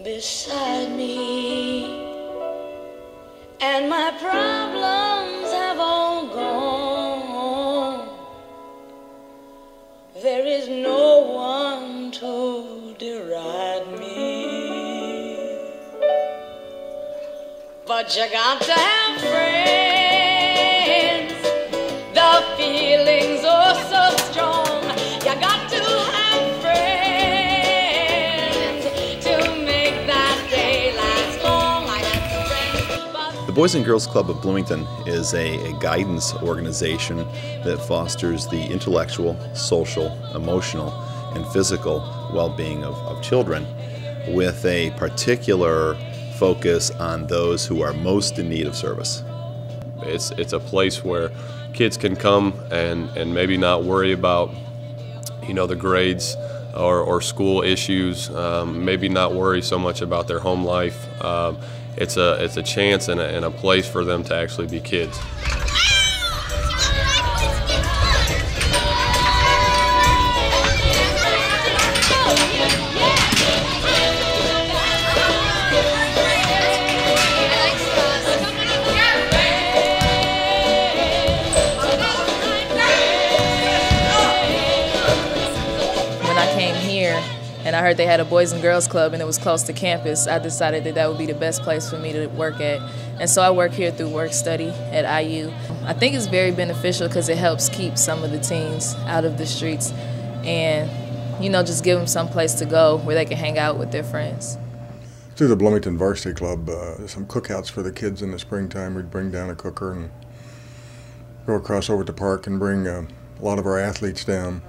beside me, and my problems have all gone. There is no one to deride me, but you got to have friends. The feelings are so strong. You got to have friends to make that day last long. I got friends. The Boys and Girls Club of Bloomington is a guidance organization that fosters the intellectual, social, emotional, and physical well-being of children, with a particular focus on those who are most in need of service. It's a place where kids can come and maybe not worry about, the grades or school issues, maybe not worry so much about their home life. It's a chance and a place for them to actually be kids. And I heard they had a Boys and Girls Club and it was close to campus. I decided that would be the best place for me to work at. And so I work here through work study at IU. I think it's very beneficial because it helps keep some of the teens out of the streets and, just give them some place to go where they can hang out with their friends. Through the Bloomington Varsity Club, some cookouts for the kids in the springtime. We'd bring down a cooker and go across over to the park and bring a lot of our athletes down.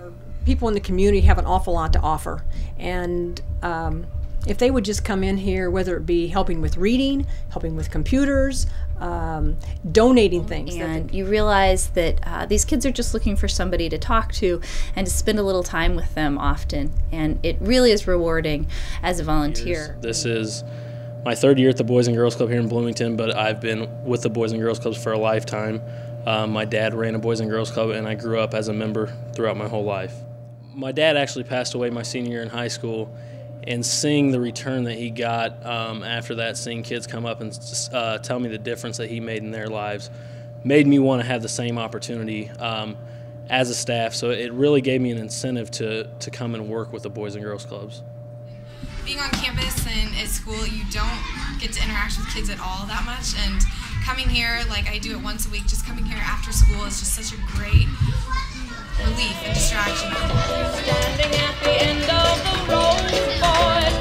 People in the community have an awful lot to offer, and if they would just come in here, whether it be helping with reading, helping with computers, donating things. And you realize that these kids are just looking for somebody to talk to and to spend a little time with them often, and it really is rewarding as a volunteer. This is my third year at the Boys and Girls Club here in Bloomington, but I've been with the Boys and Girls Clubs for a lifetime. My dad ran a Boys and Girls Club, and I grew up as a member throughout my whole life. My dad actually passed away my senior year in high school, and seeing the return that he got after that, seeing kids come up and tell me the difference that he made in their lives, made me want to have the same opportunity as a staff. So it really gave me an incentive to come and work with the Boys and Girls Clubs. Being on campus and at school, you don't get to interact with kids at all that much, and coming here, like I do it once a week, just coming here after school is just such a great relief and distraction. Standing at the end of the road, boys,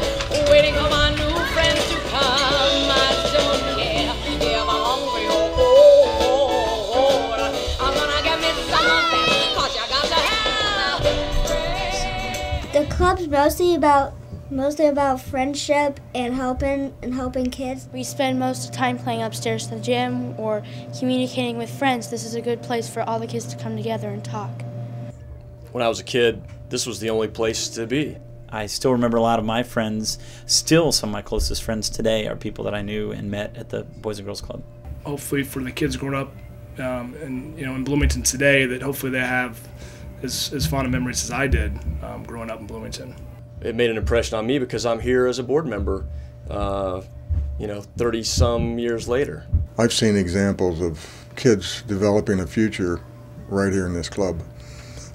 waiting for my new friends to come. I don't care if I'm hungry or cold. I'm gonna get me something, 'cause you got to have friends. The club's mostly about friendship and helping kids. We spend most of the time playing upstairs to the gym or communicating with friends. This is a good place for all the kids to come together and talk. When I was a kid, this was the only place to be. I still remember a lot of my friends. Still, some of my closest friends today are people that I knew and met at the Boys and Girls Club. Hopefully for the kids growing up in Bloomington today, that hopefully they have as fond of memories as I did growing up in Bloomington. It made an impression on me because I'm here as a board member, 30-some years later. I've seen examples of kids developing a future right here in this club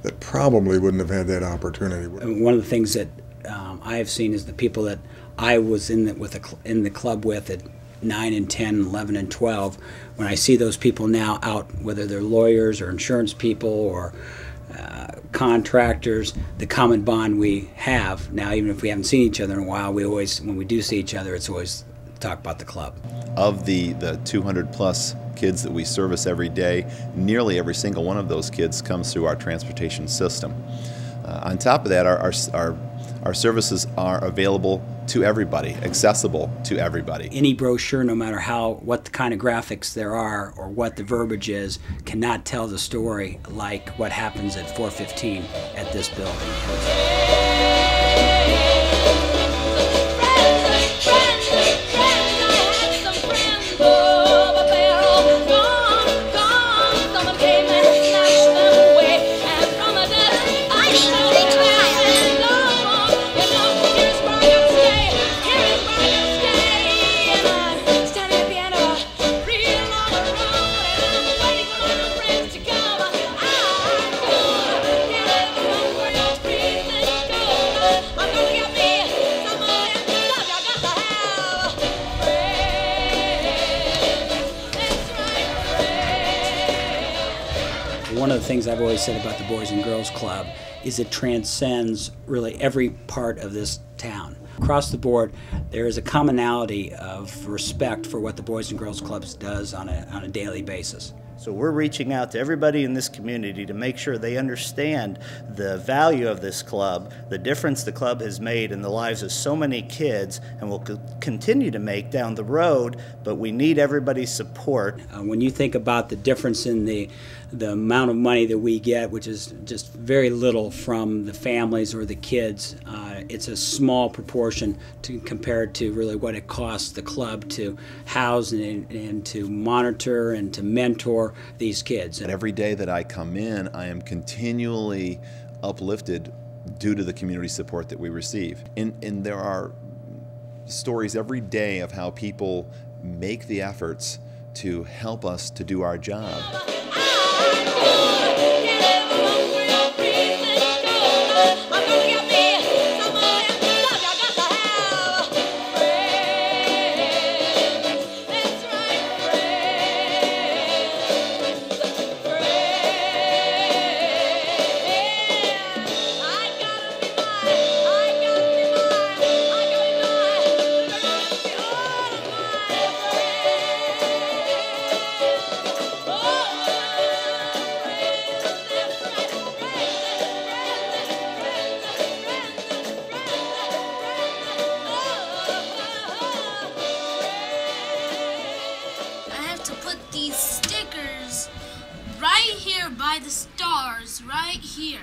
that probably wouldn't have had that opportunity. One of the things that I have seen is the people that I was in the club with at 9 and 10, 11 and 12, when I see those people now out, whether they're lawyers or insurance people or contractors, the common bond we have now, even if we haven't seen each other in a while, we always, when we do see each other, it's always talk about the club. Of the 200 plus kids that we service every day, nearly every single one of those kids comes through our transportation system. On top of that, our services are available to everybody, accessible to everybody. Any brochure, no matter what the kind of graphics there are or what the verbiage is, cannot tell the story like what happens at 415 at this building. one of the things I've always said about the Boys and Girls Club is it transcends really every part of this town. Across the board, there is a commonality of respect for what the Boys and Girls Clubs does on a daily basis. So we're reaching out to everybody in this community to make sure they understand the value of this club, the difference the club has made in the lives of so many kids and will continue to make down the road, but we need everybody's support. When you think about the difference in the amount of money that we get, which is just very little from the families or the kids, it's a small proportion compared to really what it costs the club to house and to monitor and to mentor these kids. And every day that I come in, I am continually uplifted due to the community support that we receive. And there are stories every day of how people make the efforts to help us to do our job. These stickers right here by the stars, right here.